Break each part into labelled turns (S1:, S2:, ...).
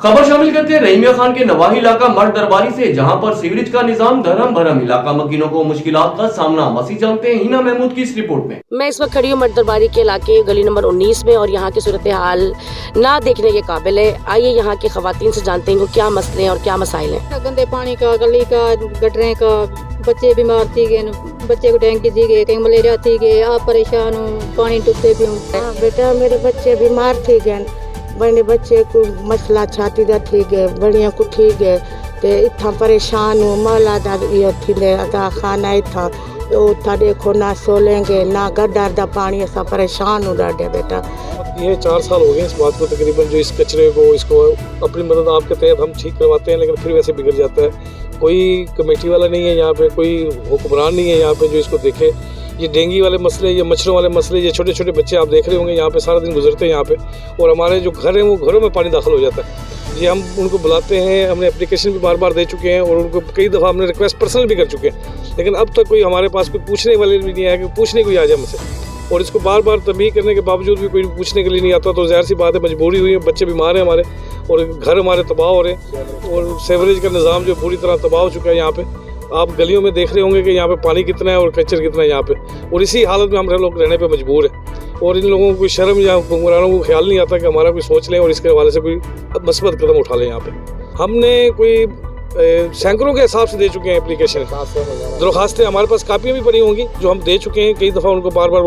S1: खबर शामिल करते हैं रहीमिया खान के नवाही इलाका मर्द दरबारी से, जहां पर सीवरेज का निजाम धर्म भरम, इलाका मकीनों को मुश्किलात का सामना। मसीह जानते हैं हिना महमूद की इस रिपोर्ट में।
S2: मैं इस वक्त खड़ी हूँ मर्द दरबारी के इलाके गली नंबर 19 में और यहाँ की सूरत हाल ना देखने के काबिल है। आइए यहाँ की खवातीन से जानते हैं क्या मसले हैं और क्या मसाइल हैं।
S3: गंदे पानी का, गली का, गटरे का, बच्चे बीमार थी गए, बच्चे को डेंगू थी गए, कहीं मलेरिया थी गए। आप परेशान हूँ, पानी डूबते भी हूँ।
S4: बेटा मेरे बच्चे बीमार थी गए, बड़े बच्चे को मसला छाती का थी गए, बड़िया को ठीक है ते इतना परेशान हूँ। महला दा ये थी अदा खाना इतना उठा देखो ना सोलेंगे ना गड्ढर दा पानी, ऐसा परेशान हो डाटे बेटा।
S5: ये 4 साल हो गए इस बात को तकरीबन, जो इस कचरे को इसको अपनी मदद आपके तहत हम ठीक करवाते हैं, लेकिन फिर वैसे बिगड़ जाता है। कोई कमेटी वाला नहीं है यहाँ पे, कोई हुक्मरान नहीं है यहाँ पे जो इसको देखे। ये डेंगू वाले मसले, ये मच्छरों वाले मसले, ये छोटे छोटे बच्चे आप देख रहे होंगे यहाँ पे सारा दिन गुजरते हैं यहाँ पे, और हमारे जो घर हैं वो घरों में पानी दाखिल हो जाता है। ये हम उनको बुलाते हैं, हमने एप्लीकेशन भी बार बार दे चुके हैं और उनको कई दफ़ा हमने रिक्वेस्ट पर्सनल भी कर चुके हैं, लेकिन अब तक कोई हमारे पास कोई पूछने वाले भी नहीं आया कि पूछने कोई आ जाए हमसे। और इसको बार बार तंबीह करने के बावजूद भी कोई पूछने के लिए नहीं आता, तो ज़ाहिर सी बात है मजबूरी हुई है। बच्चे बीमार हैं हमारे और घर हमारे तबाह हो रहे हैं, और सेवरेज का निज़ाम जो पूरी तरह तबाह हो चुका है यहाँ पे। आप गलियों में देख रहे होंगे कि यहाँ पे पानी कितना है और कचर कितना है यहाँ पे, और इसी हालत में हम लोग रहने पे मजबूर हैं। और इन लोगों को कोई शर्म या हुक्मरानों को ख्याल नहीं आता कि हमारा कोई सोच लें और इसके हवाले से कोई मस्बत कदम उठा लें। यहाँ पे हमने कोई सैकड़ों के हिसाब से दे चुके हैं एप्लीकेशन, दरख्वास्तें हमारे पास कापियाँ भी पड़ी होंगी जो हम दे चुके हैं। कई दफ़ा उनको बार बार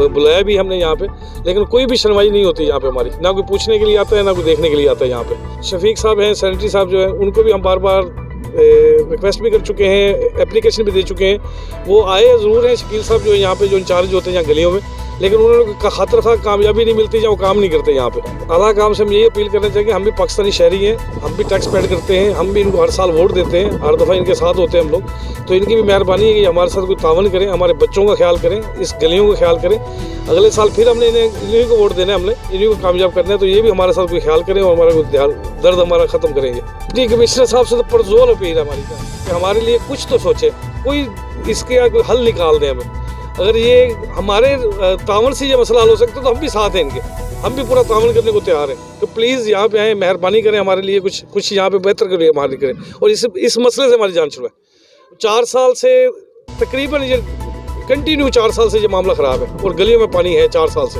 S5: बुलाया भी हमने यहाँ पे, लेकिन कोई भी सुनवाई नहीं होती यहाँ पे हमारी। ना कोई पूछने के लिए आता है, ना कोई देखने के लिए आता है यहाँ पे। शफीक साहब हैं, सैनिटरी साहब जो है, उनको भी हम बार बार रिक्वेस्ट भी कर चुके हैं, एप्लीकेशन भी दे चुके हैं। वो आए ज़रूर हैं, शकील साहब जो है यहाँ पे, जो इंचार्ज होते हैं यहाँ गलियों में, लेकिन उन्होंने खातर खा कामयाबी नहीं मिलती या वो काम नहीं करते यहाँ पे। आला काम से हम यही अपील करना चाहिए कि हम भी पाकिस्तानी शहरी हैं, हम भी टैक्स पेड करते हैं, हम भी इनको हर साल वोट देते हैं, हर दफ़ा इनके साथ होते हैं हम लोग। तो इनकी भी मेहरबानी है कि हमारे साथ कोई तावन करें, हमारे बच्चों का ख्याल करें, इस गलियों का ख्याल करें। अगले साल फिर हमने इन्हीं को वोट देना है, हमने इन्हीं को कामयाब करना है, तो ये भी हमारे साथ कोई ख्याल करें और हमारा कोई दर्द हमारा ख़त्म करेंगे। जी कमिश्नर साहब से तो पुरजोर अपील है हमारी कि हमारे लिए कुछ तो सोचे, कोई इसके कोई हल निकाल दें हमें। अगर ये हमारे तावन से ये मसला हल हो सकता है तो हम भी साथ हैं इनके, हम भी पूरा तावन करने को तैयार हैं। तो प्लीज़ यहाँ पे आए, मेहरबानी करें, हमारे लिए कुछ यहाँ पे बेहतर करें, हमारी करें, और इस मसले से हमारी जान छुड़वाएं। 4 साल से तकरीबन ये कंटिन्यू 4 साल से ये मामला ख़राब है और गलियों में पानी है 4 साल से।